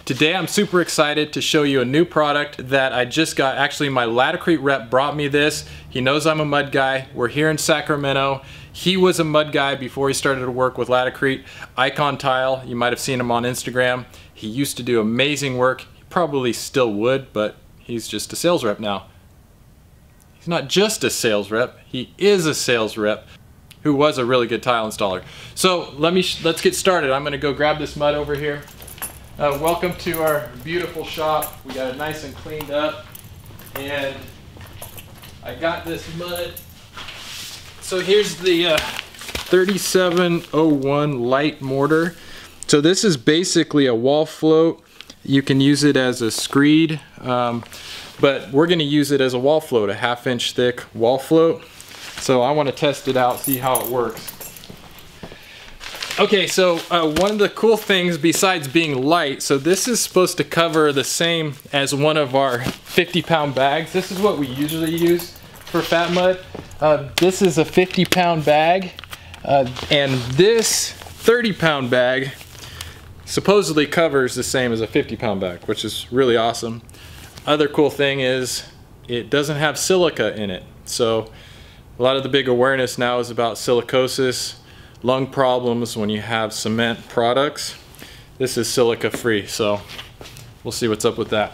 Today I'm super excited to show you a new product that I just got. Actually, my Laticrete rep brought me this. He knows I'm a mud guy. We're here in Sacramento. He was a mud guy before he started to work with Laticrete. Icon Tile, you might have seen him on Instagram. He used to do amazing work. He probably still would, but he's just a sales rep now. He's not just a sales rep, he is a sales rep who was a really good tile installer. So let's get started. I'm gonna go grab this mud over here. Welcome to our beautiful shop. We got it nice and cleaned up, and I got this mud. So here's the 3701 Lite mortar. So this is basically a wall float. You can use it as a screed, but we're going to use it as a wall float, a 1/2 inch thick wall float. So I want to test it out, see how it works. Okay, so one of the cool things besides being light, so this is supposed to cover the same as one of our 50-pound bags. This is what we usually use for fat mud. This is a 50-pound bag, and this 30-pound bag supposedly covers the same as a 50-pound bag, which is really awesome. Other cool thing is it doesn't have silica in it. So a lot of the big awareness now is about silicosis, lung problems when you have cement products. This is silica free, so we'll see what's up with that.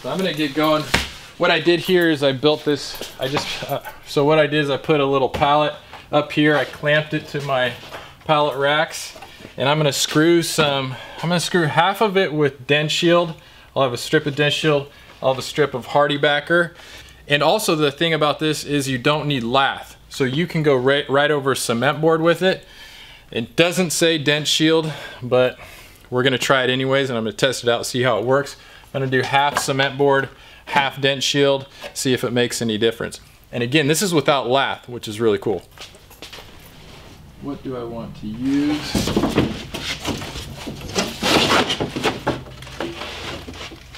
So I'm gonna get going. What I did here is I built this, so what I did is I put a little pallet up here. I clamped it to my pallet racks, and I'm gonna screw half of it with dent shield. I'll have a strip of dent shield, I'll have a strip of hardy backer. And also the thing about this is you don't need LATH. So you can go right over a cement board with it. It doesn't say dent shield, but we're gonna try it anyways, and I'm gonna test it out, see how it works. I'm gonna do half cement board, half dent shield, see if it makes any difference. And again, this is without LATH, which is really cool. What do I want to use?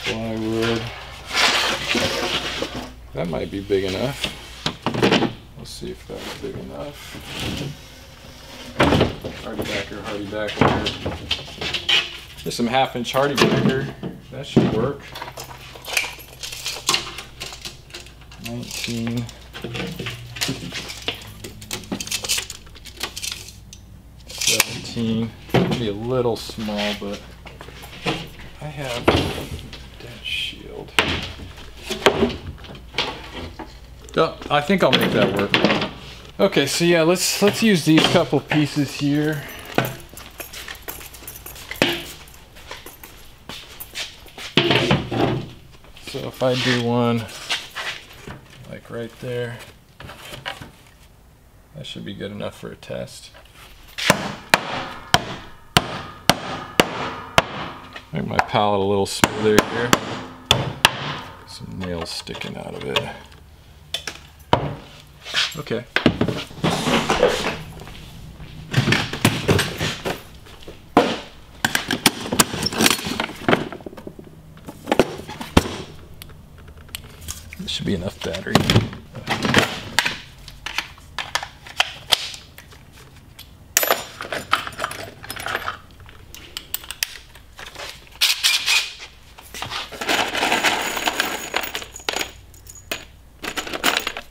Plywood. That might be big enough. Let's see if that's big enough. Hardy backer. Just some 1/2 inch hardy backer. That should work. 19. 17. Maybe a little small, but I have dent shield. Oh, I think I'll make that work. Okay, so yeah, let's use these couple pieces here. So if I do one like right there, that should be good enough for a test. Make my palette a little smoother here. Some nails sticking out of it. Okay. This should be enough battery.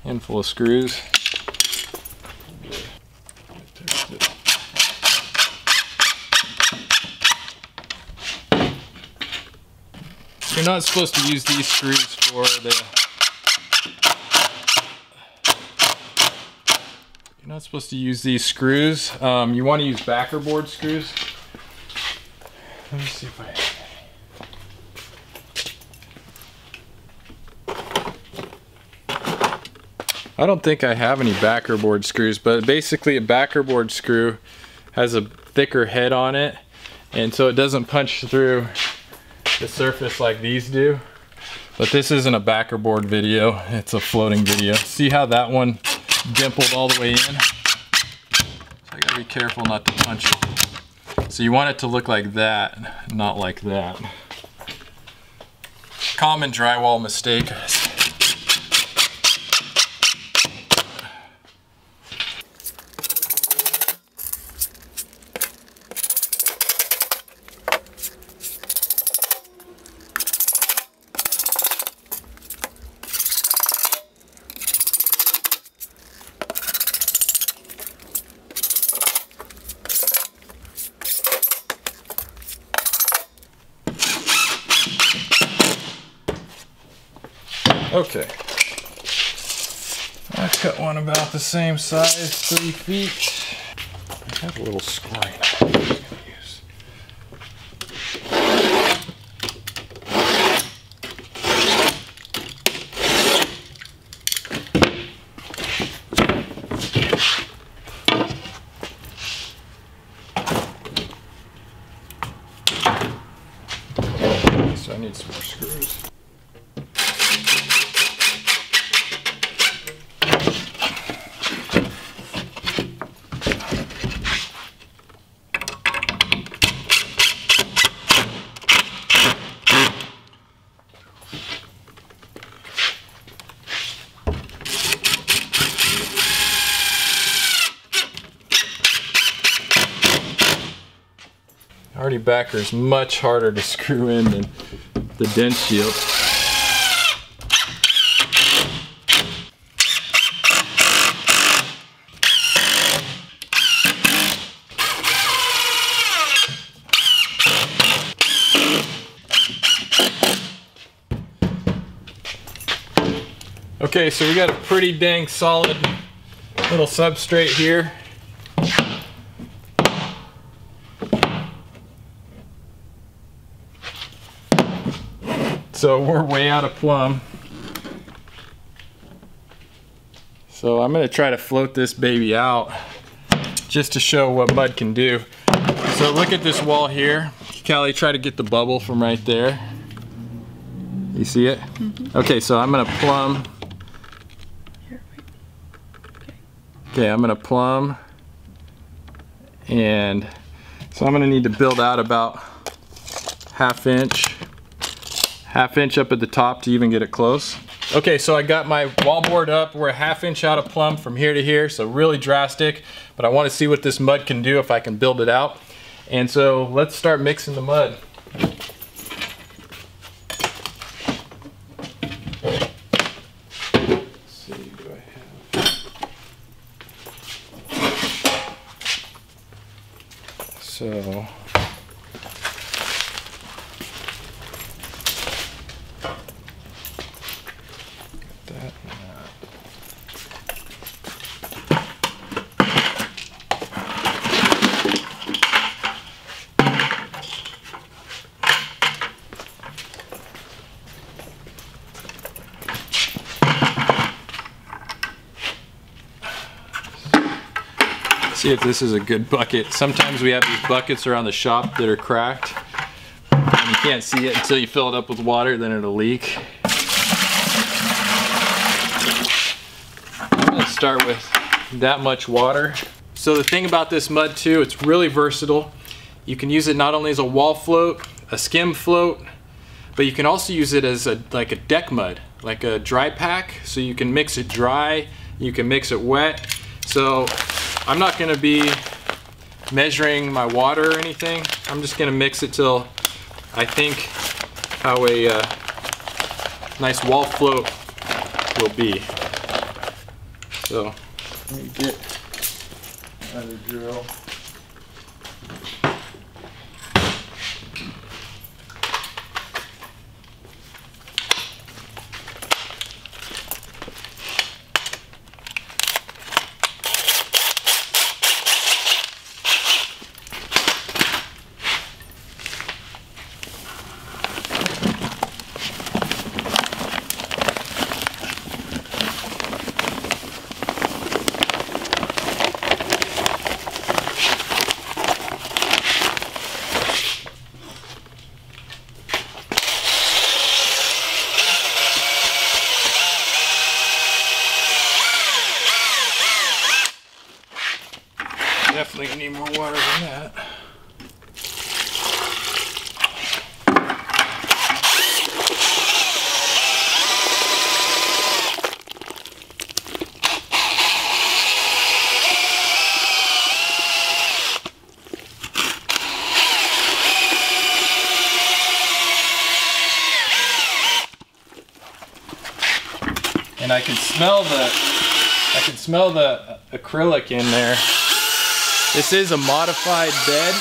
Handful of screws. You're not supposed to use these screws for the... You're not supposed to use these screws. You want to use backer board screws. Let me see if I... I don't think I have any backer board screws, but basically a backer board screw has a thicker head on it, and so it doesn't punch through the surface like these do. But this isn't a backer board video, it's a floating video. See how that one dimpled all the way in? So I gotta be careful not to punch it. So you want it to look like that, not like that. Common drywall mistake. Okay. I cut one about the same size, 3 feet. I have a little scoring knife I'm going to use. So I need some more screws. Hardy backer is much harder to screw in than the dent shield. Okay, so we got a pretty dang solid little substrate here. So we're way out of plumb. So I'm gonna try to float this baby out just to show what mud can do. So look at this wall here. Callie, try to get the bubble from right there. You see it? Mm-hmm. Okay, so I'm gonna plumb. Okay, I'm gonna plumb. And so I'm gonna need to build out about half inch up at the top to even get it close. Okay, so I got my wallboard up. We're a ½ inch out of plumb from here to here, so really drastic, but I want to see what this mud can do if I can build it out. And so let's start mixing the mud. Let's see, do I have... So... See if this is a good bucket. Sometimes we have these buckets around the shop that are cracked. And you can't see it until you fill it up with water, then it'll leak. I'm gonna start with that much water. So the thing about this mud too, it's really versatile. You can use it not only as a wall float, a skim float, but you can also use it as like a deck mud, like a dry pack. So you can mix it dry, you can mix it wet. So I'm not gonna be measuring my water or anything. I'm just gonna mix it till I think how a nice wall float will be. So let me get another drill. Definitely need more water than that. And I can smell the acrylic in there. This is a modified bed.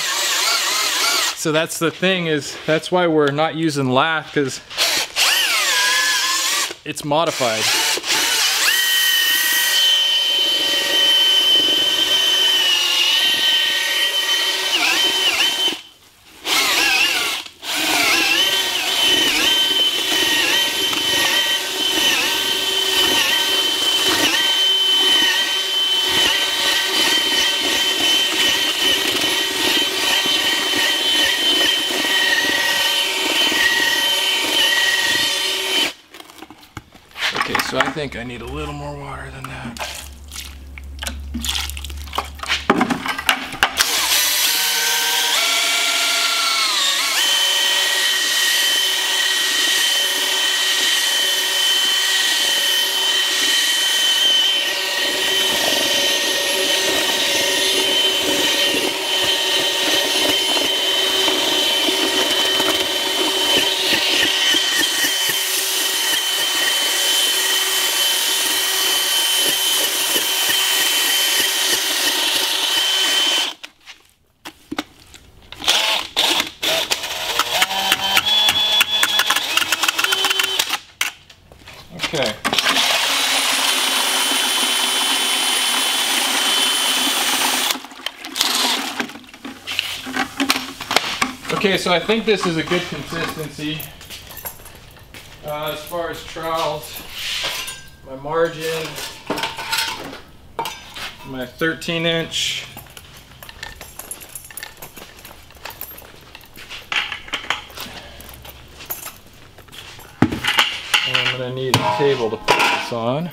So that's the thing, is that's why we're not using LATH, because it's modified. Okay, so I think I need a little more water than that. Okay. Okay, so I think this is a good consistency. As far as trowels, my margin, my 13-inch. I'm gonna need a table to put this on.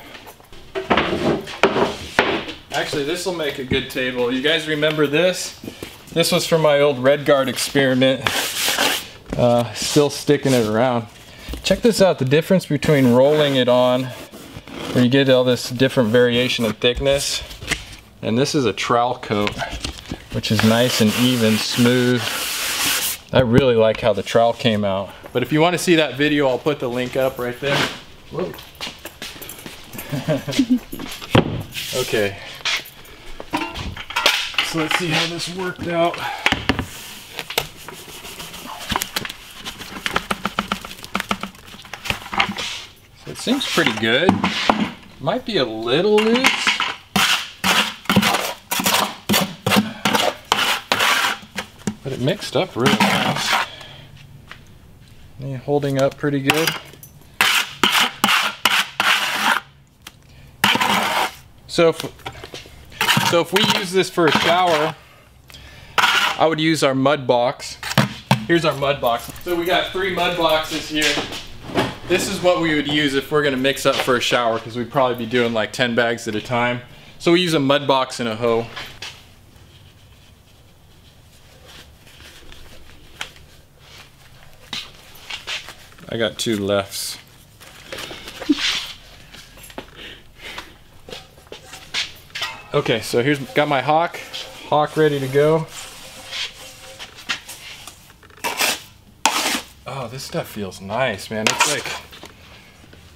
Actually, this will make a good table. You guys remember this? This was from my old Red Guard experiment. Still sticking it around. Check this out, the difference between rolling it on, where you get all this different variation in thickness, and this is a trowel coat, which is nice and even, smooth. I really like how the trowel came out. But if you want to see that video, I'll put the link up right there. Whoa. Okay. So let's see how this worked out. So it seems pretty good. Might be a little loose. But it mixed up really nice. Yeah, holding up pretty good. So if we use this for a shower, I would use our mud box. Here's our mud box. So we got 3 mud boxes here. This is what we would use if we're gonna mix up for a shower, because we'd probably be doing like 10 bags at a time. So we use a mud box and a hoe. I got 2 lefts. Okay, so here's got my hawk ready to go. Oh, this stuff feels nice, man. It's like,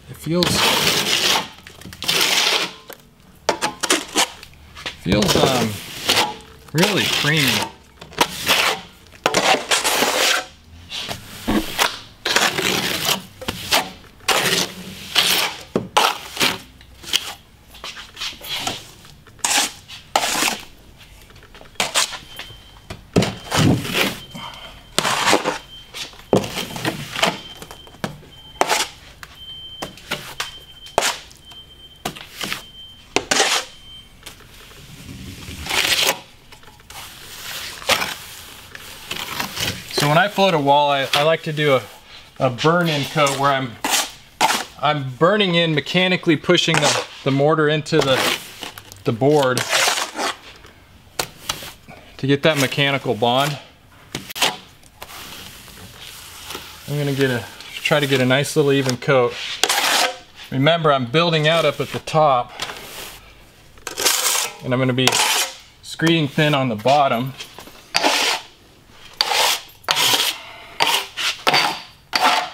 it feels really creamy. So when I float a wall, I like to do a burn-in coat where I'm burning in, mechanically pushing the mortar into the board to get that mechanical bond. I'm gonna try to get a nice little even coat. Remember, I'm building out up at the top, and I'm gonna be screeding thin on the bottom.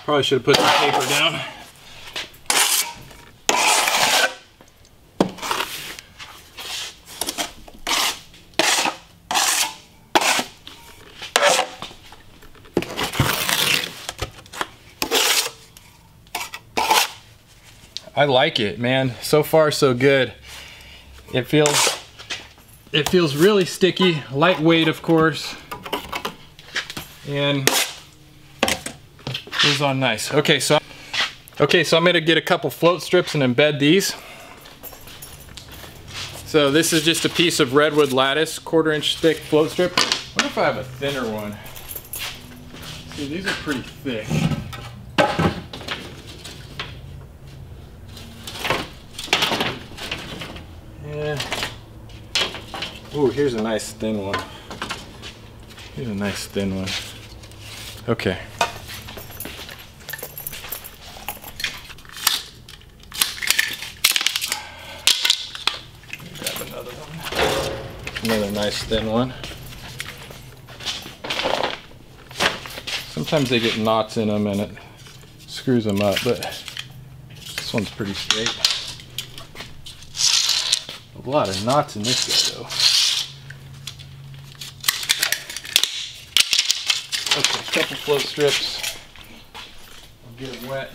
Probably should have put some paper down. I like it, man. So far so good. It feels really sticky, lightweight of course, and goes on nice. Okay, so I'm gonna get a couple float strips and embed these. So this is just a piece of redwood lattice, 1/4 inch thick float strip. I wonder if I have a thinner one. See, these are pretty thick. Yeah. Ooh, here's a nice thin one. Here's a nice thin one. Okay. Grab another one. Another nice thin one. Sometimes they get knots in them and it screws them up, but this one's pretty straight. A lot of knots in this guy though. Okay, a couple float strips. I'll get them wet.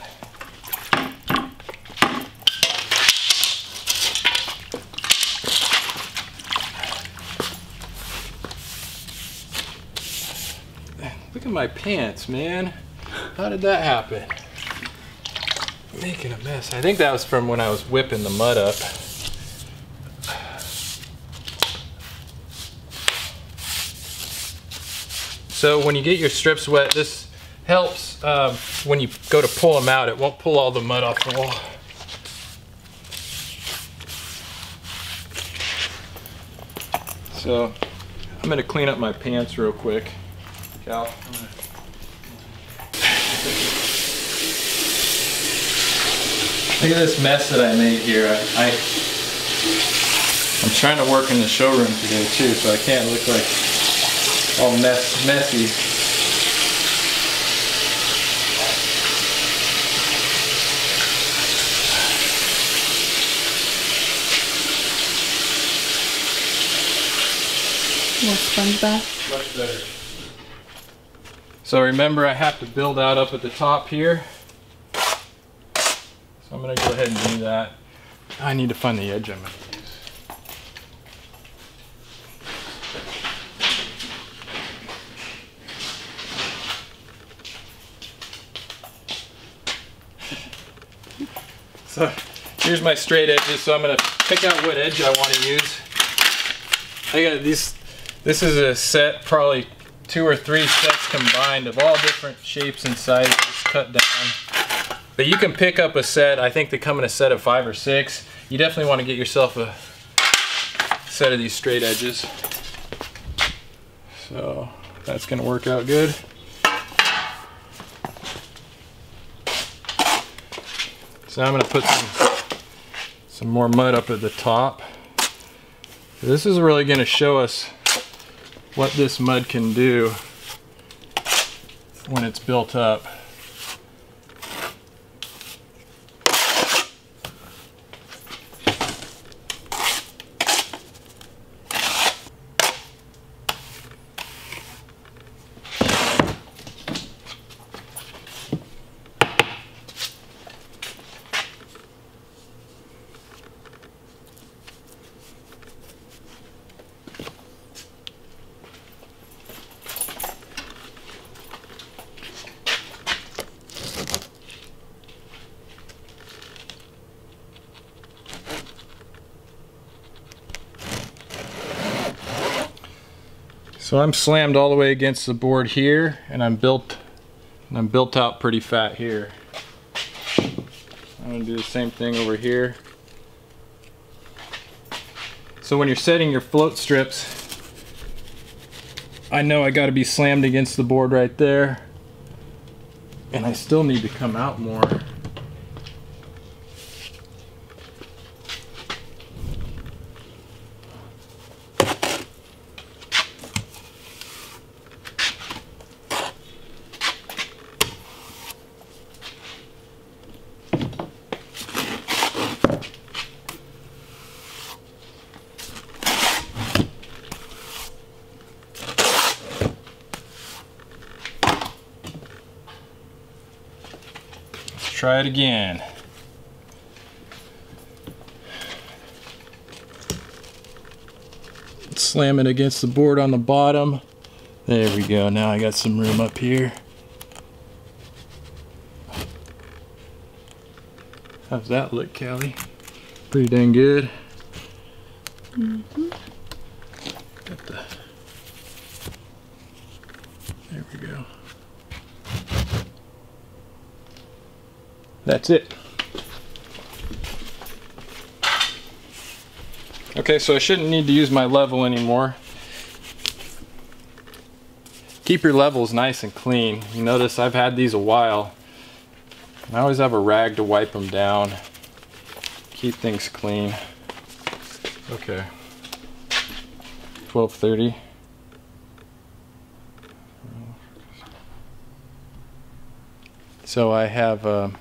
Look at my pants, man. How did that happen? Making a mess. I think that was from when I was whipping the mud up. So when you get your strips wet, this helps when you go to pull them out. It won't pull all the mud off the wall. So I'm gonna clean up my pants real quick. Cal, look at this mess that I made here. I'm trying to work in the showroom today too, so I can't look like all messy. More sponge bath. Much better. So remember, I have to build out up at the top here. So I'm going to go ahead and do that. I need to find the edge I'm going to use. So here's my straight edges. So I'm going to pick out what edge I want to use. I got these. This is a set, probably 2 or 3 sets combined of all different shapes and sizes cut down. But you can pick up a set. I think they come in a set of 5 or 6. You definitely want to get yourself a set of these straight edges. So that's going to work out good. So I'm going to put some more mud up at the top. This is really going to show us what this mud can do when it's built up. So I'm slammed all the way against the board here, and I'm built out pretty fat here. I'm gonna do the same thing over here. So when you're setting your float strips, I know I gotta be slammed against the board right there, and I still need to come out more. Try it again. slam it against the board on the bottom. There we go. Now I got some room up here. How's that look, Callie? Pretty dang good. Mm-hmm. Got the... There we go. That's it. Okay, so I shouldn't need to use my level anymore. Keep your levels nice and clean. You notice I've had these a while. I always have a rag to wipe them down. Keep things clean. Okay. 12:30. So I have a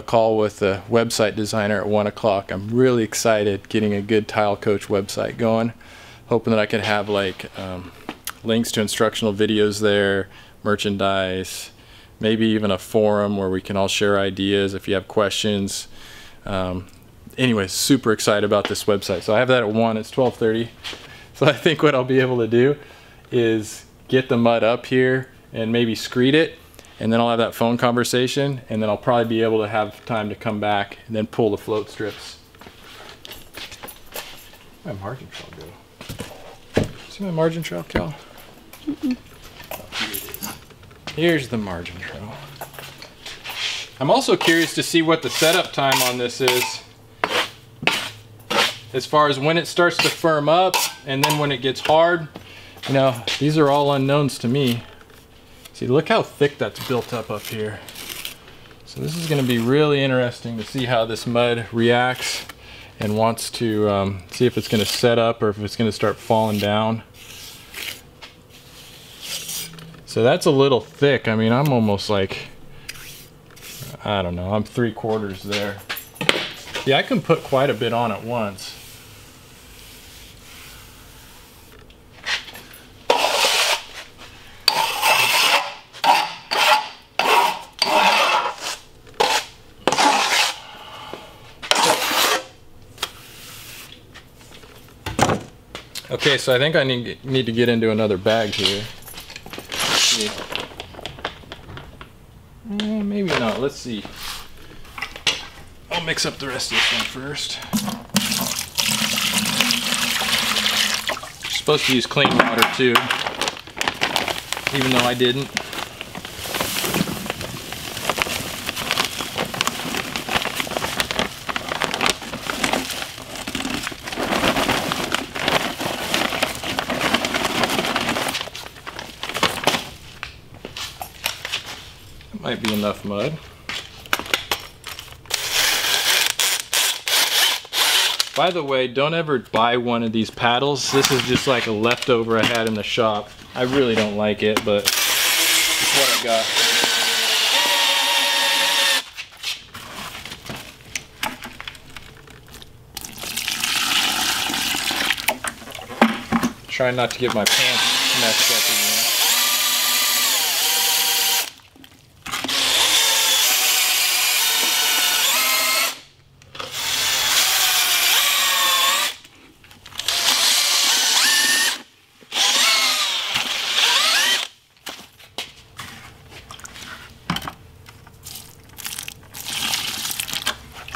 call with the website designer at 1 o'clock. I'm really excited getting a good Tile Coach website going. Hoping that I could have like links to instructional videos there, merchandise, maybe even a forum where we can all share ideas if you have questions. Anyways, super excited about this website. So I have that at 1, it's 12:30. So I think what I'll be able to do is get the mud up here and maybe screed it, and then I'll have that phone conversation, and then I'll probably be able to have time to come back and then pull the float strips. Where'd my margin trail go? See my margin trail, Cal? Mm-mm. Here's the margin trail. I'm also curious to see what the setup time on this is, as far as when it starts to firm up and then when it gets hard. You know, these are all unknowns to me. See, look how thick that's built up here. So this is going to be really interesting to see how this mud reacts and wants to see if it's going to set up or if it's going to start falling down. So that's a little thick. I mean, I'm almost like, I don't know, I'm 3/4 there. Yeah, I can put quite a bit on at once. Okay, so I think I need to get into another bag here. Let's see. Maybe not. Let's see. I'll mix up the rest of this one first. You're supposed to use clean water too, even though I didn't. Might be enough mud. By the way, don't ever buy one of these paddles. This is just like a leftover I had in the shop. I really don't like it, but it's what I got. Trying not to get my pants messed up again.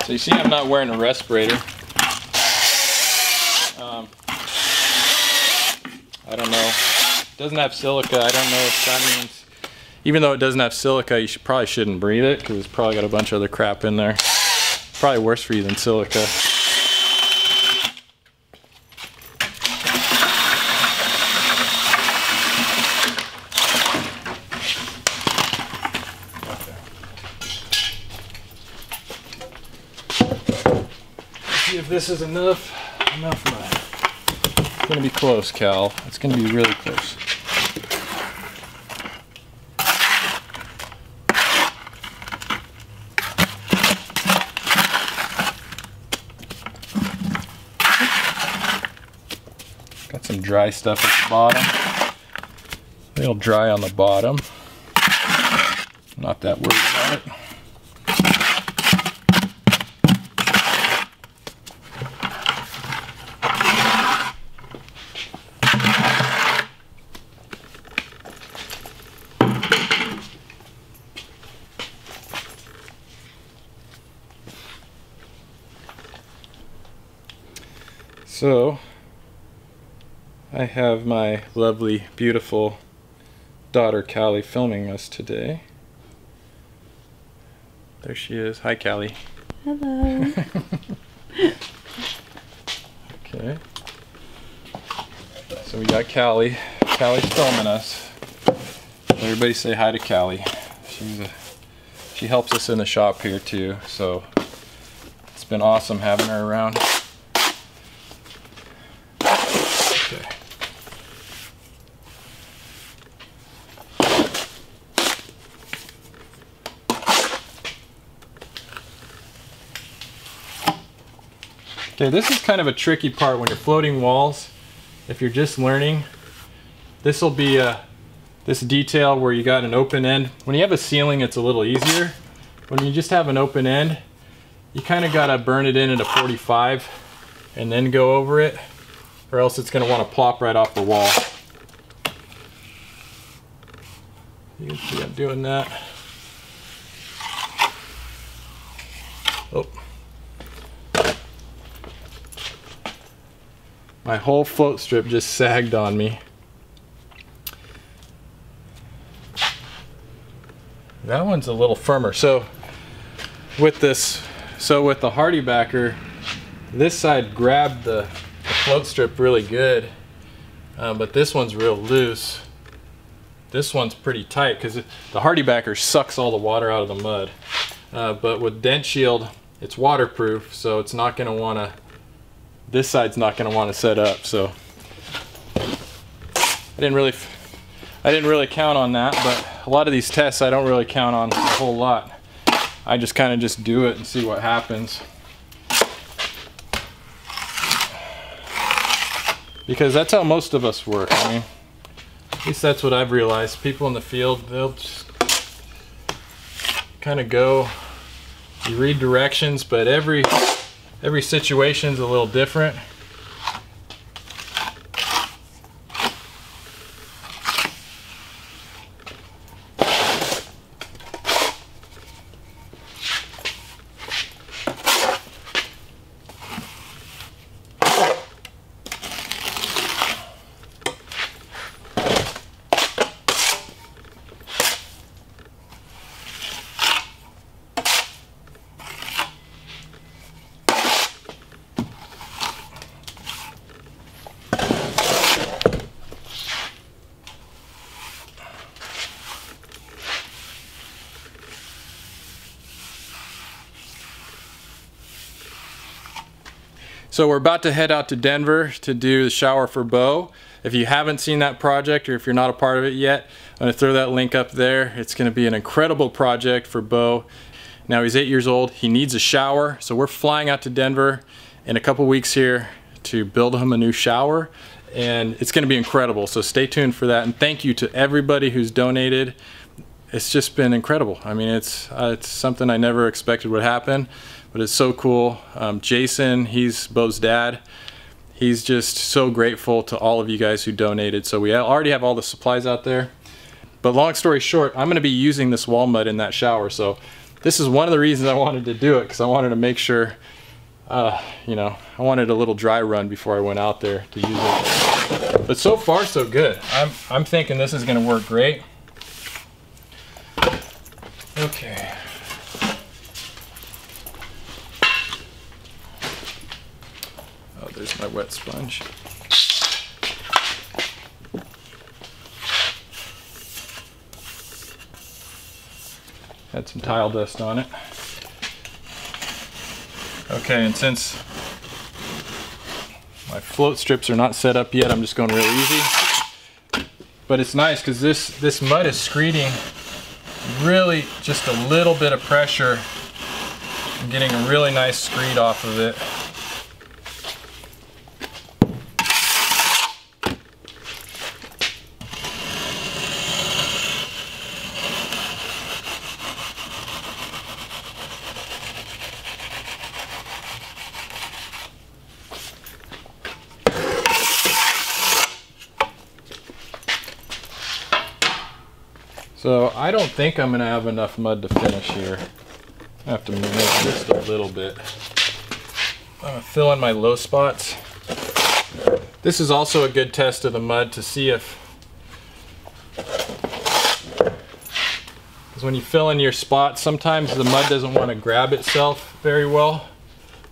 So you see I'm not wearing a respirator. I don't know. It doesn't have silica. I don't know if that means, even though it doesn't have silica, you probably shouldn't breathe it because it's probably got a bunch of other crap in there. Probably worse for you than silica. See if this is enough mud. It's gonna be close, Cal. It's gonna be really close. Got some dry stuff at the bottom. It'll dry on the bottom. Not that worried about it. So I have my lovely, beautiful daughter Callie filming us today. There she is. Hi, Callie. Hello. Okay. So we got Callie. Callie's filming us. Everybody say hi to Callie. She helps us in the shop here too, so it's been awesome having her around. Okay. Okay, this is kind of a tricky part when you're floating walls. If you're just learning, this will be this detail where you got an open end. When you have a ceiling, it's a little easier. When you just have an open end, you kind of got to burn it in at a 45 and then go over it, or else it's going to want to plop right off the wall. You can see I'm doing that. Oh. My whole float strip just sagged on me. That one's a little firmer. So with the hardy backer, this side grabbed the float strip really good, but this one's real loose. This one's pretty tight because the hardy backer sucks all the water out of the mud. But with Dent Shield, it's waterproof, so it's not going to want to. This side's not going to want to set up, so I didn't really count on that, but a lot of these tests I don't really count on a whole lot. I just kind of just do it and see what happens. Because that's how most of us work. I mean, at least that's what I've realized. People in the field, they'll just kind of go, you read directions, but every situation's a little different. So we're about to head out to Denver to do the shower for Bo. If you haven't seen that project, or if you're not a part of it yet, I'm going to throw that link up there. It's going to be an incredible project for Bo. Now he's 8 years old. He needs a shower. So we're flying out to Denver in a couple weeks here to build him a new shower. And it's going to be incredible. So stay tuned for that. And thank you to everybody who's donated. It's just been incredible. I mean, it's something I never expected would happen. But it's so cool. Jason, he's Bo's dad. He's just so grateful to all of you guys who donated. So we already have all the supplies out there. But long story short, I'm going to be using this wall mud in that shower. So this is one of the reasons I wanted to do it, because I wanted to make sure, you know, I wanted a little dry run before I went out there to use it. But so far, so good. I'm thinking this is going to work great. Okay. There's my wet sponge. Had some tile dust on it. Okay, and since my float strips are not set up yet, I'm just going real easy. But it's nice because this mud is screeding really just a little bit of pressure. I'm getting a really nice screed off of it. So I don't think I'm going to have enough mud to finish here. I have to make just a little bit. I'm going to fill in my low spots. This is also a good test of the mud to see if, because when you fill in your spots, sometimes the mud doesn't want to grab itself very well.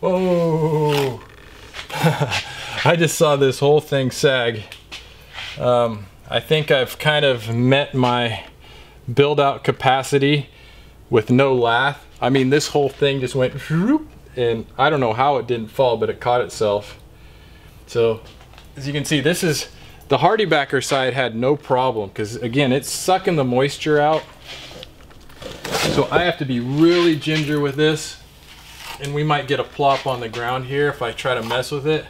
Whoa! I just saw this whole thing sag. I think I've kind of met my build out capacity with no lath. I mean, this whole thing just went and I don't know how it didn't fall, but it caught itself. So as you can see, this is the hardy backer side had no problem, because again, it's sucking the moisture out. So I have to be really ginger with this, and we might get a plop on the ground here if I try to mess with it.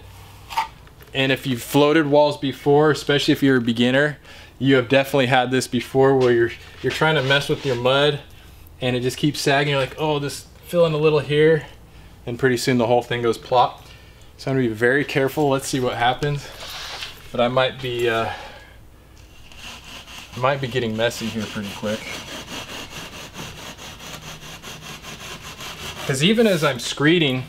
And if you've floated walls before, especially if you're a beginner, you have definitely had this before, where you're trying to mess with your mud and it just keeps sagging. You're like, oh, just fill in a little here, and pretty soon the whole thing goes plop. So I'm gonna be very careful. Let's see what happens. But I might be getting messy here pretty quick. Because even as I'm screeding,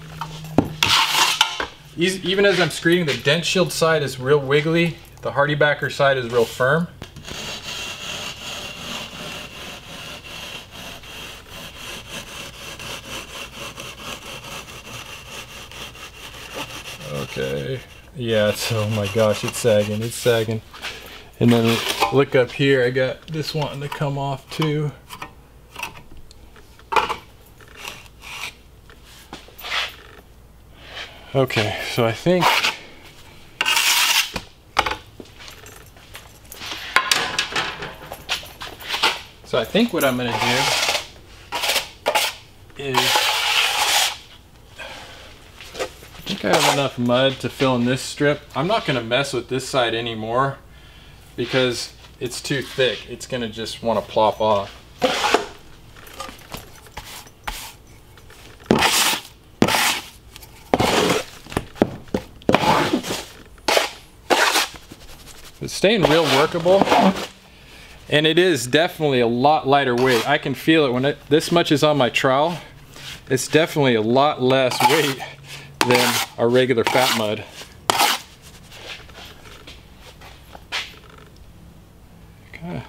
the dent shield side is real wiggly. The hardy backer side is real firm. Okay. Yeah, it's, oh my gosh, it's sagging, it's sagging. And then look up here, I got this wanting to come off too. Okay, so I think what I'm gonna do is, I think I have enough mud to fill in this strip. I'm not gonna mess with this side anymore because it's too thick. It's gonna just wanna plop off. It's staying real workable, and it is definitely a lot lighter weight. I can feel it when this much is on my trowel. It's definitely a lot less weight than our regular fat mud. Okay.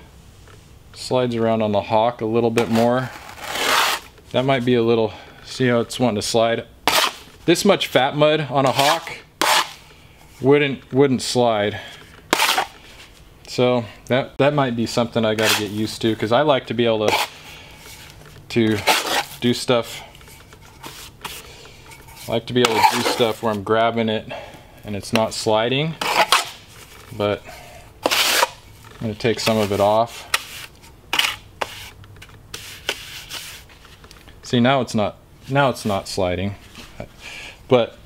Slides around on the hawk a little bit more. That might be a little, see how it's wanting to slide. This much fat mud on a hawk wouldn't slide. So that might be something I got to get used to, because I like to be able to do stuff. I like to be able to do stuff where I'm grabbing it and it's not sliding. But I'm going to take some of it off. See, now it's not sliding. But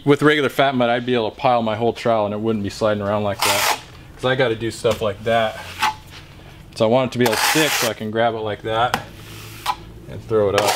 with regular fat mud, I'd be able to pile my whole trowel and it wouldn't be sliding around like that. I got to do stuff like that. So I want it to be able to stick so I can grab it like that and throw it up.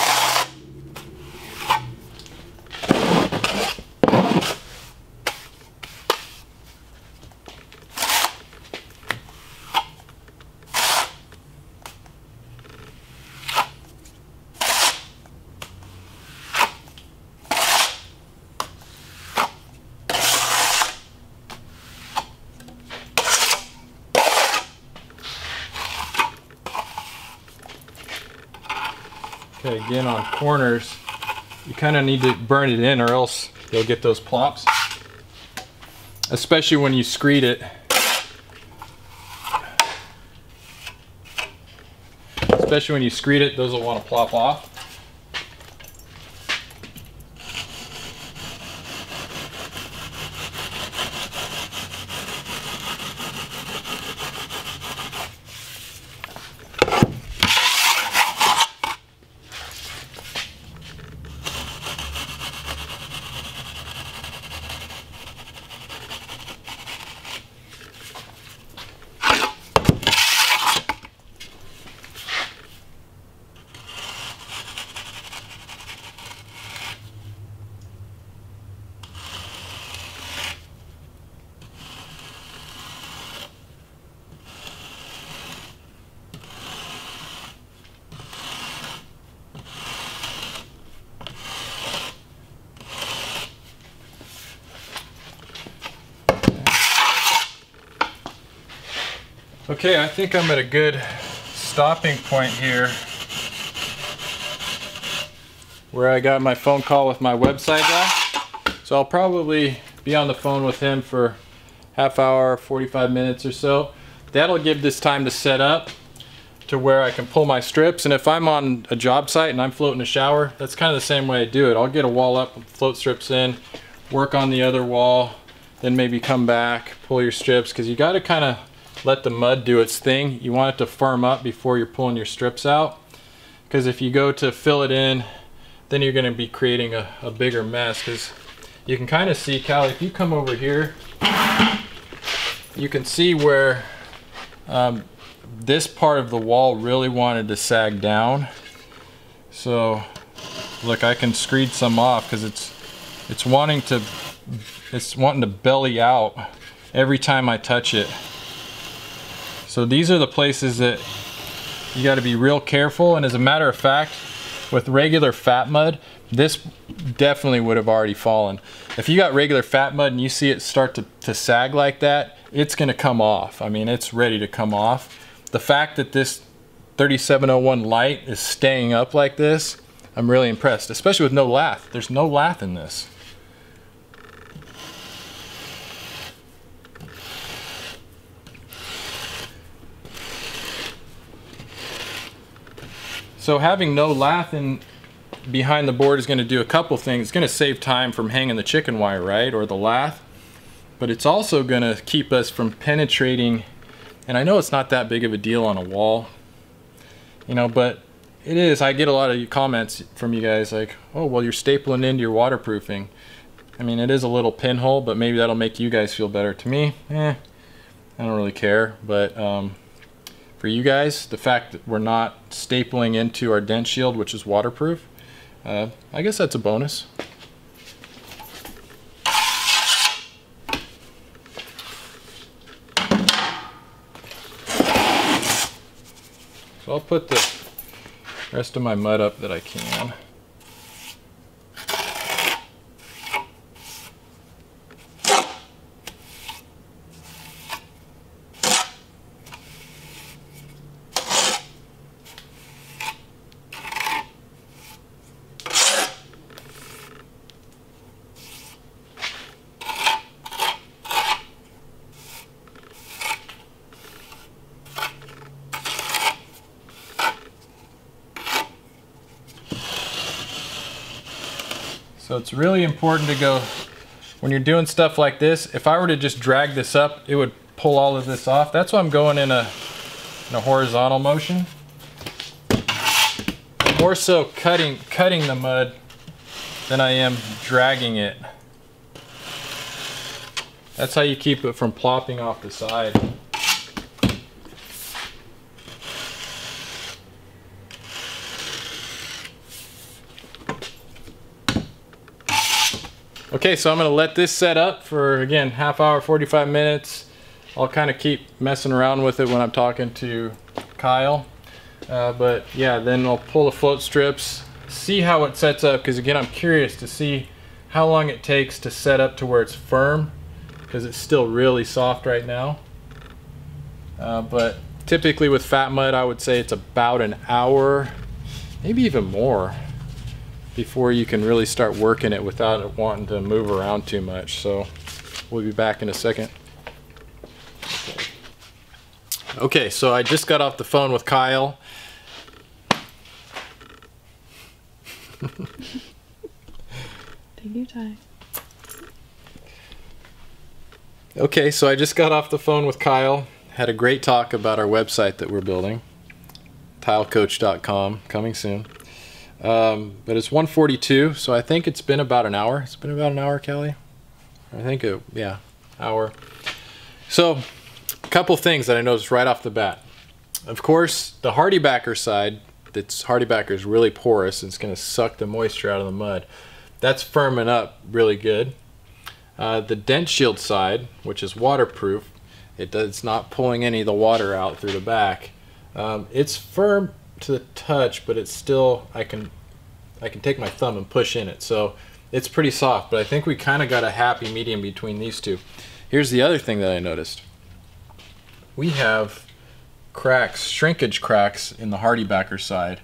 Okay, again on corners, you kind of need to burn it in or else you'll get those plops. Especially when you screed it. Especially when you screed it, those will want to plop off. Okay, I think I'm at a good stopping point here where I got my phone call with my website guy. So I'll probably be on the phone with him for half hour, 45 minutes or so. That'll give this time to set up to where I can pull my strips. And if I'm on a job site and I'm floating a shower, that's kind of the same way I do it. I'll get a wall up, float strips in, work on the other wall, then maybe come back, pull your strips, because you got to kind of let the mud do its thing. You want it to firm up before you're pulling your strips out, because if you go to fill it in, then you're going to be creating a bigger mess. Because you can kind of see, Callie, if you come over here, you can see where this part of the wall really wanted to sag down. So look, I can screed some off because it's wanting to belly out every time I touch it. So these are the places that you got to be real careful. And as a matter of fact, with regular fat mud, this definitely would have already fallen. If you got regular fat mud and you see it start to sag like that, it's going to come off. I mean, it's ready to come off. The fact that this 3701 Lite is staying up like this, I'm really impressed, especially with no lath. There's no lath in this. So having no lath in behind the board is going to do a couple things. It's going to save time from hanging the chicken wire, right, or the lath, but it's also going to keep us from penetrating. And I know it's not that big of a deal on a wall, you know, but it is. I get a lot of comments from you guys like, oh, well, you're stapling into your waterproofing. I mean, it is a little pinhole, but maybe that'll make you guys feel better. To me, I don't really care. But for you guys, the fact that we're not stapling into our dent shield, which is waterproof, I guess that's a bonus. So I'll put the rest of my mud up that I can. So it's really important to go, when you're doing stuff like this, if I were to just drag this up, it would pull all of this off. That's why I'm going in a horizontal motion. I'm more so cutting the mud than I am dragging it. That's how you keep it from plopping off the side. Okay, so I'm going to let this set up for, again, half hour, 45 minutes. I'll kind of keep messing around with it when I'm talking to Kyle. But yeah, then I'll pull the float strips, see how it sets up, because again, I'm curious to see how long it takes to set up to where it's firm, because it's still really soft right now. But typically with fat mud, I would say it's about an hour, maybe even more, before you can really start working it without it wanting to move around too much. So we'll be back in a second. Okay, so I just got off the phone with Kyle. Take your time. Okay, so I just got off the phone with Kyle. Had a great talk about our website that we're building. tilecoach.com, coming soon. But it's 1:42, so I think it's been about an hour. It's been about an hour, Kelly. I think yeah, hour. So a couple things that I noticed right off the bat. Of course, the HardieBacker side, HardieBacker is really porous and it's going to suck the moisture out of the mud. That's firming up really good. The dent shield side, which is waterproof, it's not pulling any of the water out through the back. It's firm to the touch, but it's still, I can take my thumb and push in it, so it's pretty soft. But I think we kind of got a happy medium between these two. Here's the other thing that I noticed. We have cracks, shrinkage cracks in the HardieBacker side,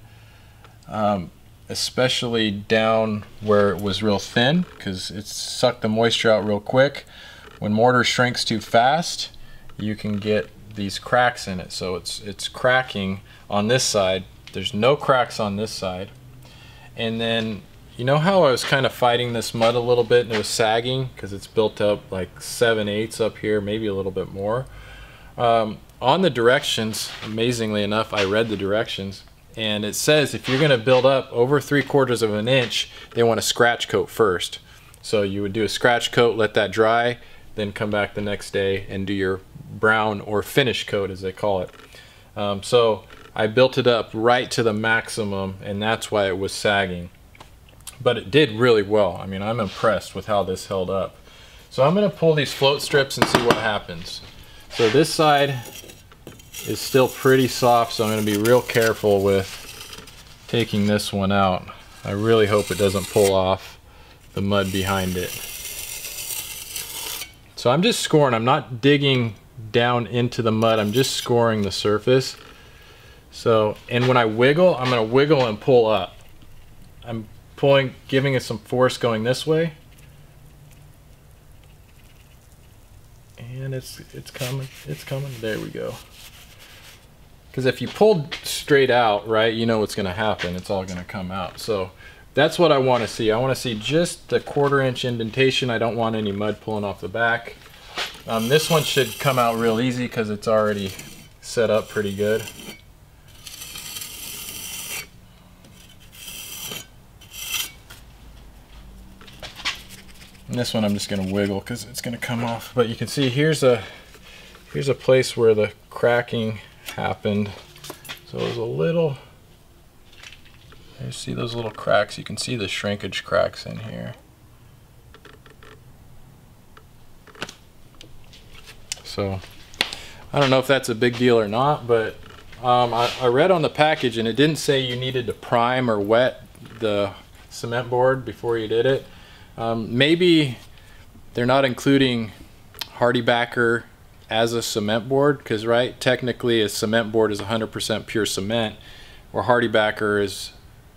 especially down where it was real thin, because it sucked the moisture out real quick. When mortar shrinks too fast, you can get these cracks in it. So it's cracking on this side. There's no cracks on this side. And then, you know how I was kind of fighting this mud a little bit and it was sagging because it's built up like 7/8 up here, maybe a little bit more. On the directions, amazingly enough, I read the directions, and it says if you're going to build up over 3/4 of an inch, they want to scratch coat first. So you would do a scratch coat, let that dry, then come back the next day and do your brown or finish coat, as they call it. So I built it up right to the maximum, and that's why it was sagging. But it did really well. I mean, I'm impressed with how this held up. So I'm going to pull these float strips and see what happens. So this side is still pretty soft, so I'm going to be real careful with taking this one out. I really hope it doesn't pull off the mud behind it. So I'm just scoring. I'm not digging down into the mud. I'm just scoring the surface. So, and when I wiggle, I'm going to wiggle and pull up. I'm pulling, giving it some force going this way. And it's coming. There we go. Because if you pulled straight out, right, you know what's going to happen. It's all going to come out. So that's what I want to see. I want to see just the 1/4 inch indentation. I don't want any mud pulling off the back. This one should come out real easy because it's already set up pretty good. And this one I'm just going to wiggle because it's going to come off. But you can see here's a place where the cracking happened. So it was a little, you see those little cracks, you can see the shrinkage cracks in here. So I don't know if that's a big deal or not, but I read on the package and it didn't say you needed to prime or wet the cement board before you did it. Maybe they're not including HardieBacker as a cement board, because right, technically a cement board is 100% pure cement, or HardieBacker is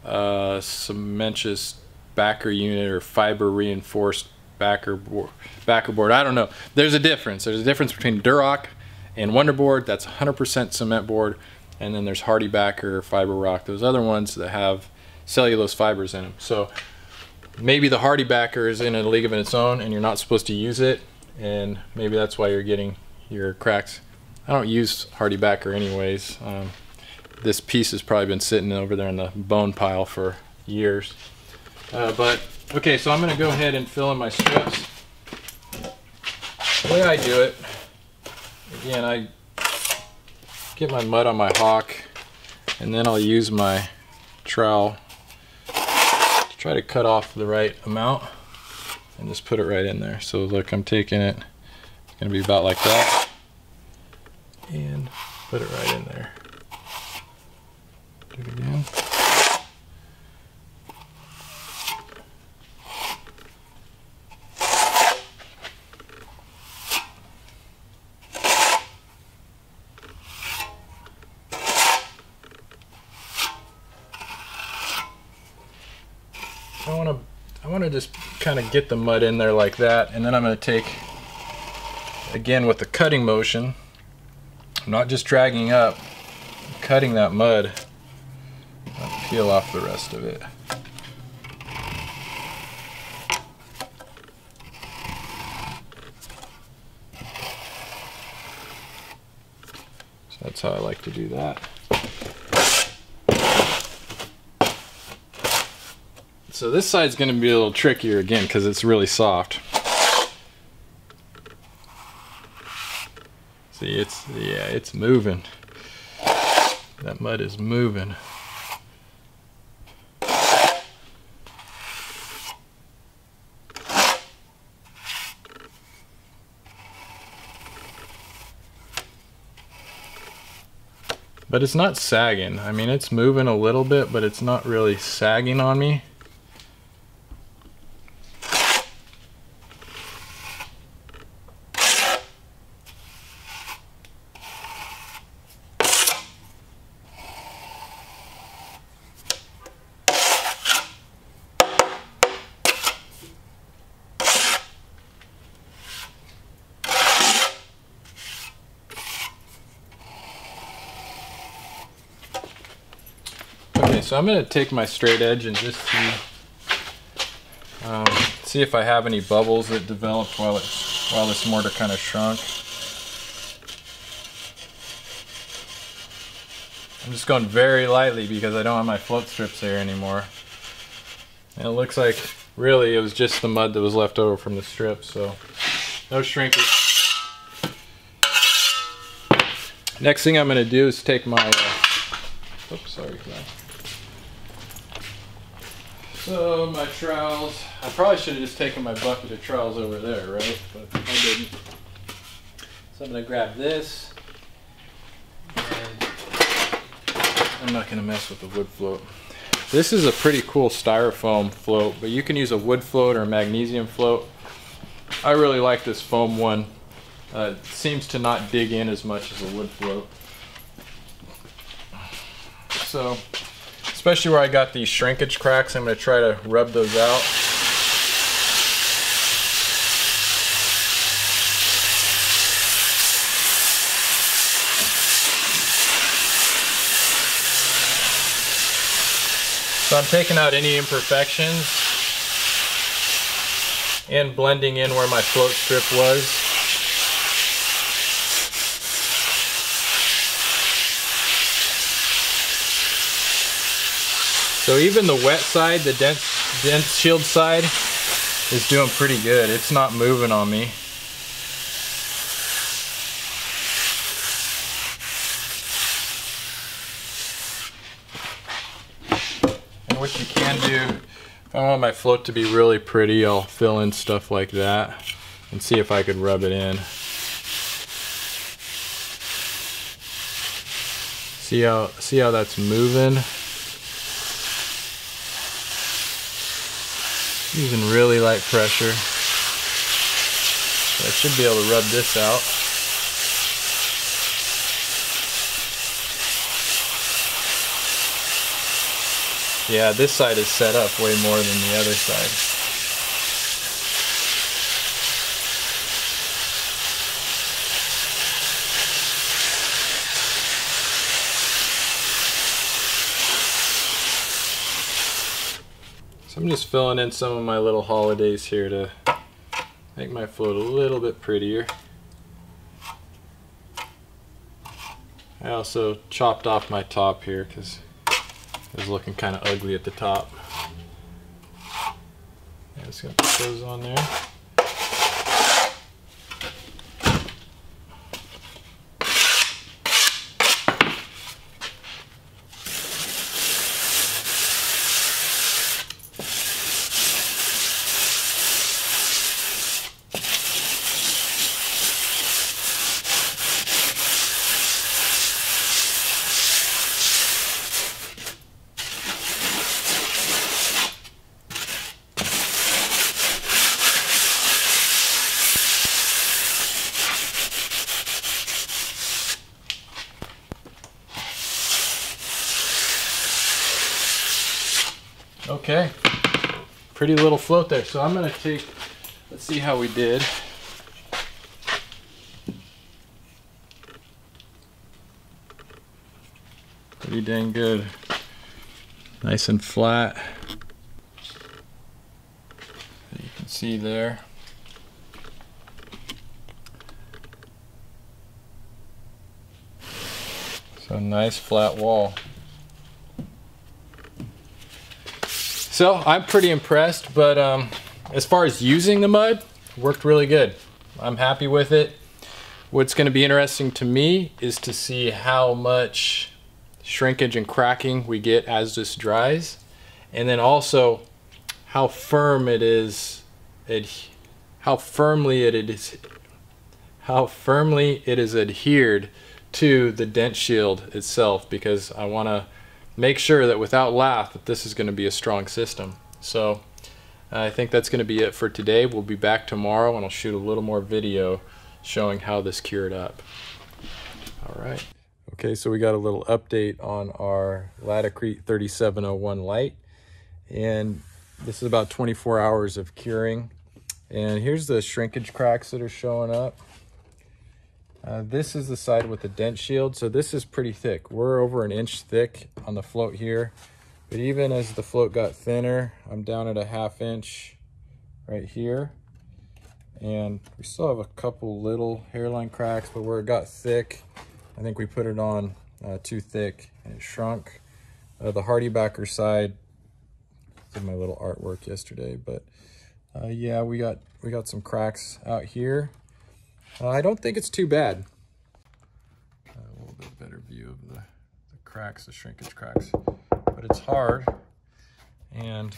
cementitious backer unit or fiber reinforced backer board. I don't know. There's a difference. There's a difference between Durock and Wonderboard. That's 100% cement board, and then there's HardieBacker, Fiber Rock, those other ones that have cellulose fibers in them. So maybe the HardieBacker is in a league of its own and you're not supposed to use it, and maybe that's why you're getting your cracks. I don't use HardieBacker anyways. This piece has probably been sitting over there in the bone pile for years. But okay, so I'm going to go ahead and fill in my strips. The way I do it, again, I get my mud on my hawk, and then I'll use my trowel to try to cut off the right amount and just put it right in there. So look, I'm taking it, it's going to be about like that, and put it right in there. Do it again. I want to just kind of get the mud in there like that, and then I'm going to take, again with the cutting motion, I'm not just dragging up, I'm cutting that mud, I'll peel off the rest of it. So that's how I like to do that. So this side's going to be a little trickier again because it's really soft. See, it's moving. That mud is moving. But it's not sagging. I mean, it's moving a little bit, but it's not really sagging on me. so I'm gonna take my straight edge and just see if I have any bubbles that developed while this mortar kind of shrunk. I'm just going very lightly because I don't have my float strips there anymore. And it looks like really it was just the mud that was left over from the strips, so no shrinkage. Next thing I'm going to do is take my oops, sorry. So my trowels, I probably should have just taken my bucket of trowels over there, right? But I didn't. So I'm going to grab this, and I'm not going to mess with the wood float. This is a pretty cool styrofoam float, but you can use a wood float or a magnesium float. I really like this foam one. It seems to not dig in as much as a wood float. So, especially where I got these shrinkage cracks, I'm going to try to rub those out. So I'm taking out any imperfections and blending in where my float strip was. So even the wet side, the dent shield side, is doing pretty good. It's not moving on me. What you can do, if I want my float to be really pretty, I'll fill in stuff like that and see if I could rub it in. See how that's moving? Using really light pressure. So I should be able to rub this out. Yeah, this side is set up way more than the other side. So I'm just filling in some of my little holidays here to make my float a little bit prettier. I also chopped off my top here because it was looking kind of ugly at the top. Yeah, just gonna put those on there. Okay, pretty little float there. So I'm gonna take, let's see how we did. Pretty dang good. Nice and flat. You can see there. So nice flat wall. So I'm pretty impressed, but as far as using the mud, worked really good. I'm happy with it. What's going to be interesting to me is to see how much shrinkage and cracking we get as this dries, and then also how firm it is, how firmly it is adhered to the dent shield itself, because I want to make sure that without LATH that this is going to be a strong system. So I think that's going to be it for today. We'll be back tomorrow and I'll shoot a little more video showing how this cured up. All right. Okay, so we got a little update on our Laticrete 3701 Lite, and this is about 24 hours of curing. And here's the shrinkage cracks that are showing up. This is the side with the dent shield, so this is pretty thick. We're over an inch thick on the float here. But even as the float got thinner, I'm down at a 1/2 inch right here. And we still have a couple little hairline cracks, but where it got thick, I think we put it on too thick and it shrunk. The hardy backer side, did my little artwork yesterday, but yeah, we got some cracks out here. I don't think it's too bad. A little bit better view of the cracks, the shrinkage cracks, but it's hard, and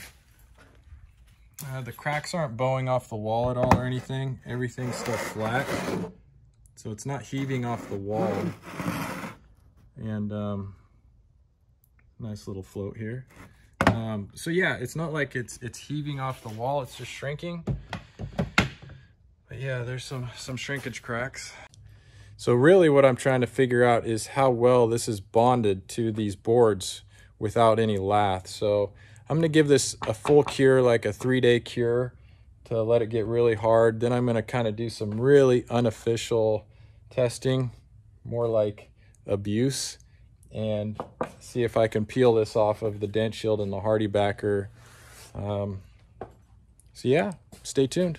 the cracks aren't bowing off the wall at all or anything. Everything's still flat, so it's not heaving off the wall. And nice little float here. So yeah, it's not like it's heaving off the wall, it's just shrinking. But yeah, there's some shrinkage cracks. So really what I'm trying to figure out is how well this is bonded to these boards without any lath. So I'm gonna give this a full cure, like a 3-day cure, to let it get really hard. Then I'm gonna kind of do some really unofficial testing, more like abuse, and see if I can peel this off of the dent shield and the hardy backer. So yeah, stay tuned.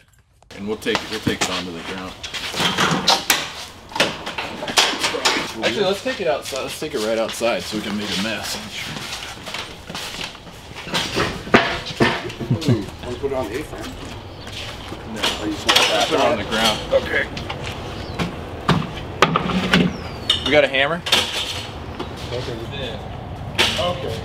And we'll take it onto the ground. Actually, let's take it outside. Let's take it right outside so we can make a mess. Want to put it on the A-frame? No, let's put it on the ground. Okay. We got a hammer? Okay.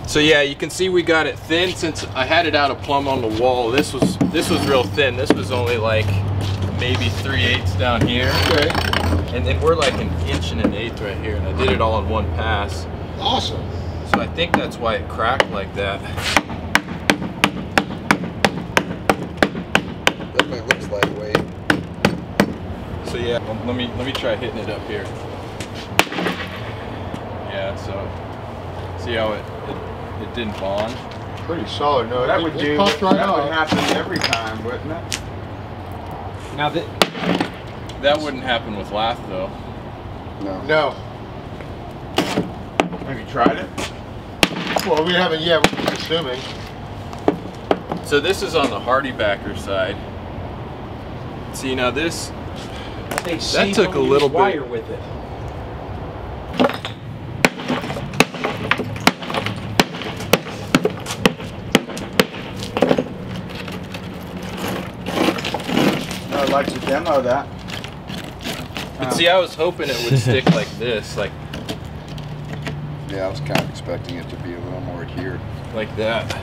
So yeah, you can see we got it thin. Since I had it out of plumb on the wall, this was real thin. This was only like maybe 3/8 down here. Okay. And then we're like 1 1/8 inch right here, and I did it all in one pass. Awesome. So I think that's why it cracked like that. Definitely looks lightweight. So yeah, let me try hitting it up here. Yeah, so see how it didn't bond. Pretty solid. No, That would do. popped right That out. would happen every time, wouldn't it? Now That wouldn't happen with lath though. No. No. Have you tried it? Well, we haven't yet. We're assuming. So this is on the hardy backer side. See now this, that took a little bit. wire with it. I'd like to demo that. But see, I was hoping it would stick like this, like Yeah, I was kind of expecting it to be a little more adhered. like that.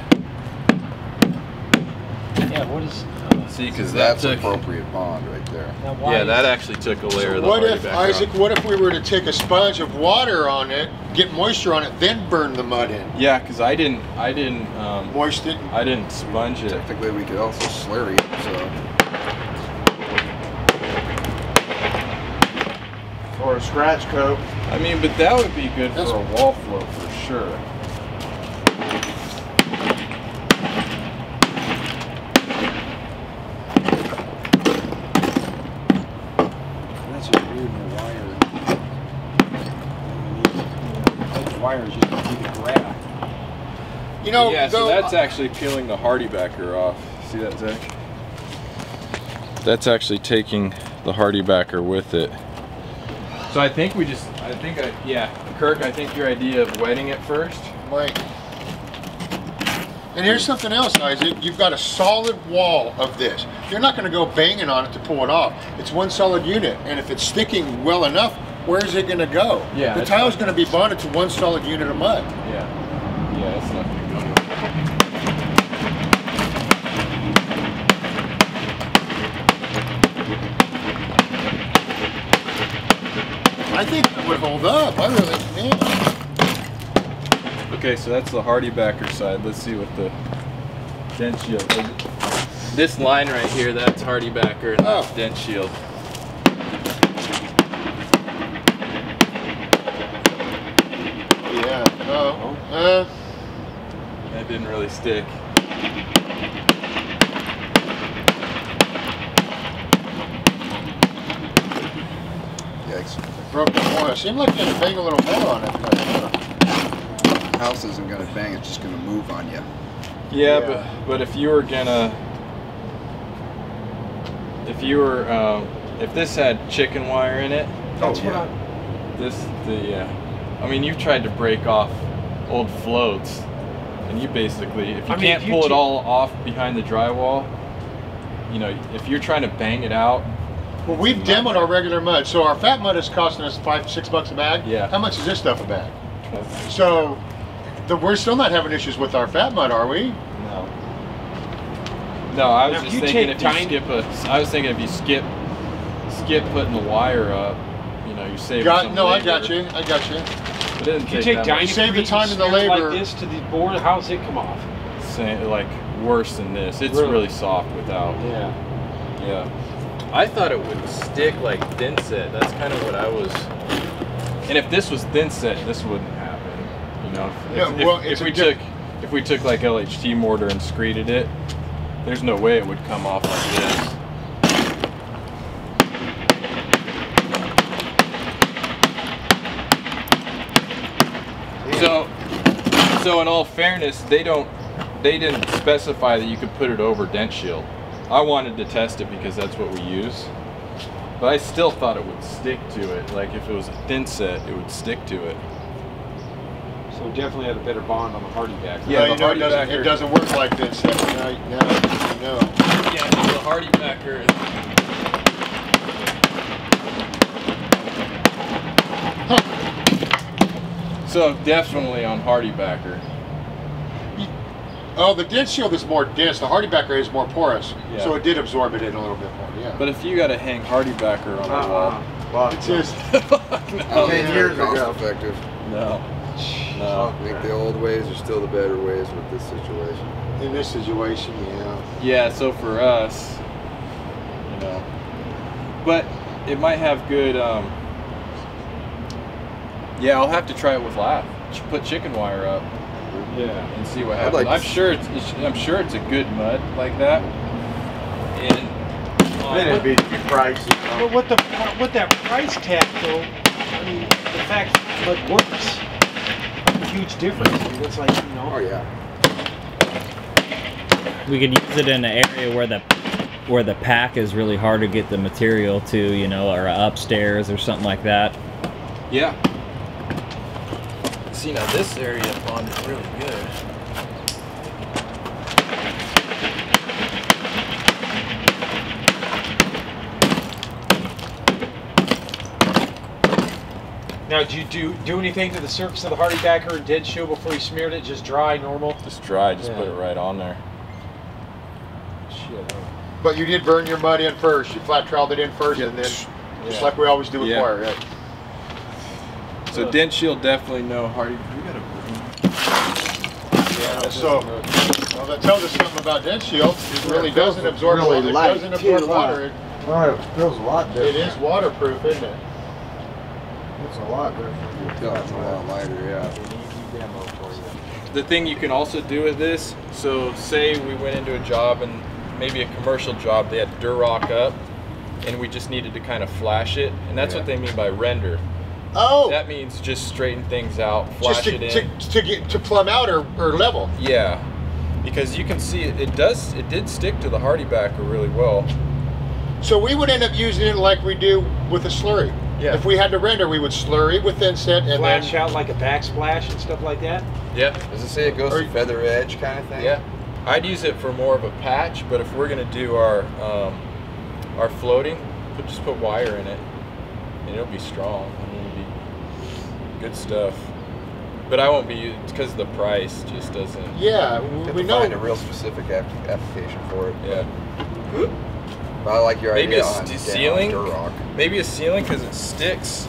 Yeah, what is... See, because that That's took, appropriate bond right there. Now why yeah, is- that actually took a layer of the What hardy if, backer Isaac, off. what if we were to take a sponge of water on it, get moisture on it, then burn the mud in? Yeah, because I didn't Moist it? I didn't sponge it. Technically, we could also slurry it, so. Or a scratch coat. I mean, but that would be good for a wall float for sure. That's just weird, the wire. Those wires just keep it grab. You know, Yeah, so though, that's actually peeling the hardy backer off. See that, Zach? That's actually taking the hardy backer with it. So I think yeah, Kirk, I think your idea of wetting it first. Right. And here's something else, Isaac. You've got a solid wall of this. You're not going to go banging on it to pull it off. It's one solid unit, and if it's sticking well enough, where is it going to go? Yeah, the it's tile's going to be bonded to one solid unit of mud. Yeah, it's not gonna go anywhere. I think it would hold up. I really, man. Okay, so that's the hardy backer side. Let's see what the dent shield is. This line right here, that's hardy backer, and that's dent shield. Yeah. That didn't really stick. Yikes. Broke the more. It seemed like you had to bang a little more on it. house isn't gonna bang, it's just gonna move on you. Yeah, but if you were gonna, if this had chicken wire in it, That's what I mean, you've tried to break off old floats, and you basically, if you can't pull it all off behind the drywall, you know, if you're trying to bang it out. Well, we've demoed our regular mud, so our fat mud is costing us $5-6 a bag. Yeah. How much is this stuff a bag? So, we're still not having issues with our fat mud, are we? No. No, I was just thinking if you skip putting the wire up, you know, you save some No, labor. I got you. I got you. It doesn't If you take take that much. Save the Dynakrete time and the smear it labor. like this to the board, how's it come off? Like worse than this. It's really soft without. Yeah. Yeah. I thought it would stick like thin set. That's kind of what I was. And if this was thin set, this wouldn't happen. You know, if we took like LHT mortar and screeded it, there's no way it would come off like this. So in all fairness, they didn't specify that you could put it over dent shield. I wanted to test it because that's what we use. But I still thought it would stick to it. Like if it was a thin set, it would stick to it. So it definitely had a better bond on the hardy back. Yeah, No, you know, it doesn't work like this. No. Yeah, the hardy backer. So definitely on hardy backer. Oh, the dent shield is more dense. The hardy backer is more porous, Yeah. so it did absorb it in a little bit more. Yeah. But if you got to hang hardy backer on the wall, Well, It's just 10 years cost ago. effective. no. I think the old ways are still the better ways with this situation. in this situation, yeah. Yeah, so for us, you know, but it might have good, yeah, I'll have to try it with LATH. Put chicken wire up, and see what happens. I'm sure it's a good mud like that. And Then it'd be too pricey. But with that price tag though, I mean, the fact that mud works, a huge difference. I mean, it's like, you know. Oh yeah. We could use it in an area where the pack is really hard to get the material to, you know, or upstairs or something like that. yeah. See, now this area bond is really good. Now, do you do anything to the surface of the hardy backer and dead shield before you smeared it? Just dry, normal? Just dry, just put Yeah. it right on there. Shit. But you did burn your mud in first. You flat troweled it in first, and then just like we always do with Yeah. wire. Right? So dent shield definitely no hardy. We got a Yeah. So, well, that tells us something about dent shield. It really doesn't absorb really water. It light, doesn't absorb too, water. It, Oh, it feels a lot it different. is waterproof, isn't it? It's a lot different. Yeah, it's a lot lighter, yeah. The thing you can also do with this, so say we went into a job and maybe a commercial job, they had Durock up and we just needed to kind of flash it, and that's what they mean by render. Oh, That means just straighten things out, flash just it in. to get to plumb out or level. Yeah, because you can see it did stick to the hardy backer really well. So we would end up using it like we do with a slurry. Yeah. If we had to render, we would slurry with thinset and Flash then. out like a backsplash and stuff like that? Yeah. Does it say it goes Or- to feather edge kind of thing? Yeah. I'd use it for more of a patch, but if we're gonna do our floating, just put wire in it, and it'll be strong. I mean, it'll be good stuff. But I won't be, because the price just doesn't. Yeah, You have we to know. find a real specific application for it. Yeah. But I like your Maybe idea a on ceiling. Durock. Maybe a ceiling because it sticks.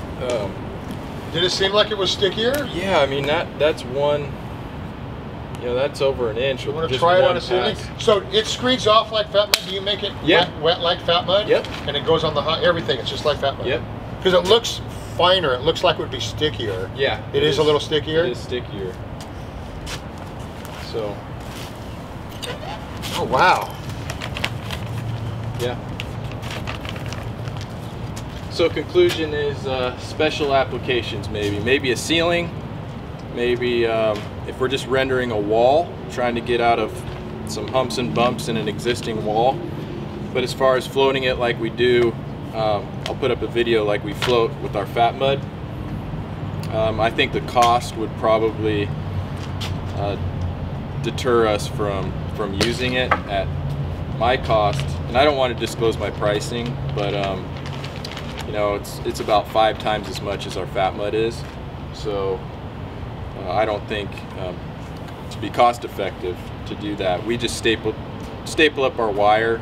Did it seem like it was stickier? Yeah, I mean that's one. You know, that's over an inch. You with want to just try it one on a ceiling? pass. So it screeds off like fat mud. Do you make it wet like fat mud? Yep. And it goes on the hot, everything. It's just like fat mud. Yep. Because it looks finer. It looks like it would be stickier. Yeah. It is a little stickier? It is stickier. So. Oh wow. Yeah. So conclusion is special applications maybe. Maybe a ceiling, maybe if we're just rendering a wall, trying to get out of some humps and bumps in an existing wall. But as far as floating it like we do, I'll put up a video like we float with our fat mud. I think the cost would probably deter us from using it at my cost. And I don't want to disclose my pricing, but you know, it's about 5 times as much as our fat mud is. So I don't think to be cost effective to do that. We just staple up our wire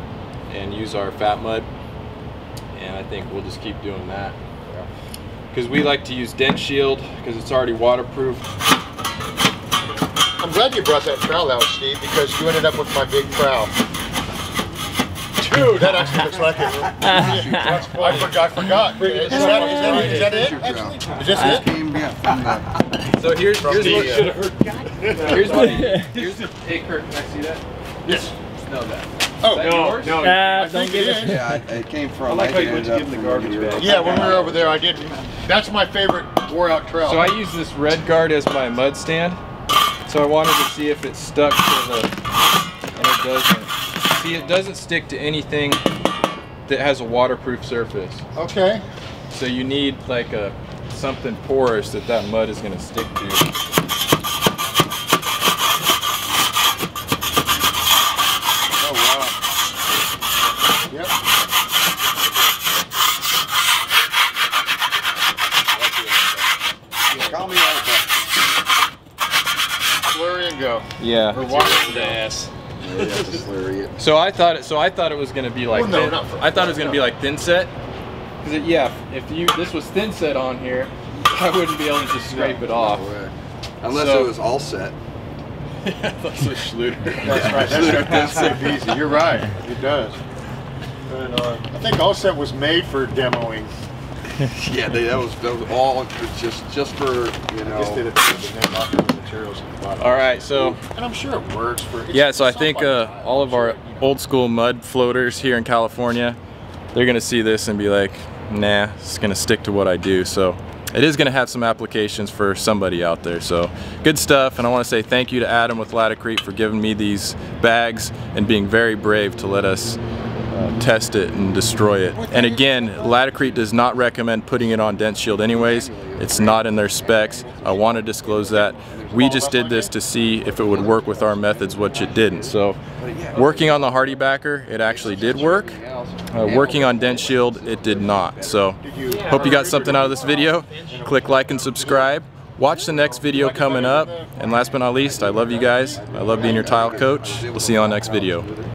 and use our fat mud, and I think we'll just keep doing that. Because we like to use dent shield because it's already waterproof. I'm glad you brought that trowel out, Steve, because you ended up with my big trowel. Dude, that actually looks like it. I forgot. Is that it? Actually? Is this it? So here's what should have heard. Here's hey Kurt, can I see that? Yes. Smell that. Oh, yours? No, don't get it. Yeah, it came from. I like how you went to give them the garbage bag. yeah, when we were over there, I did. That's my favorite wore-out trowel. So I use this red guard as my mud stand. So I wanted to see if it stuck to the, and it doesn't. See, it doesn't stick to anything that has a waterproof surface. Okay. So you need like something porous that mud is going to stick to. Oh wow. Yep. Call me out. Slurry and go. Yeah. Or water the ass. Yeah, just slurry it. So I thought it was going to be like Well, no, not for- I thought it was going to be like thin set. Because yeah, if this was thin set on here, I wouldn't be able to just scrape it off. No way. Unless So- it was all set. That's what Schluter. That's right. That's pretty easy. You're right. It does. I think all set was made for demoing. Yeah, that was all just for, you know. Just did it and then knocked the materials at the bottom. All right, so And I'm sure it works for. yeah, so I think all of our old school mud floaters here in California, they're gonna see this and be like, nah, it's gonna stick to what I do. So it is gonna have some applications for somebody out there. So good stuff, and I wanna say thank you to Adam with Laticrete for giving me these bags and being very brave to let us test it and destroy it. And again, Laticrete does not recommend putting it on dent shield anyways. It's not in their specs. I want to disclose that. We just did this to see if it would work with our methods, which it didn't. So working on the Hardy backer, it actually did work. Working on dent shield, it did not. So hope you got something out of this video. Click like and subscribe. Watch the next video coming up. And last but not least, I love you guys. I love being your tile coach. We'll see you on the next video.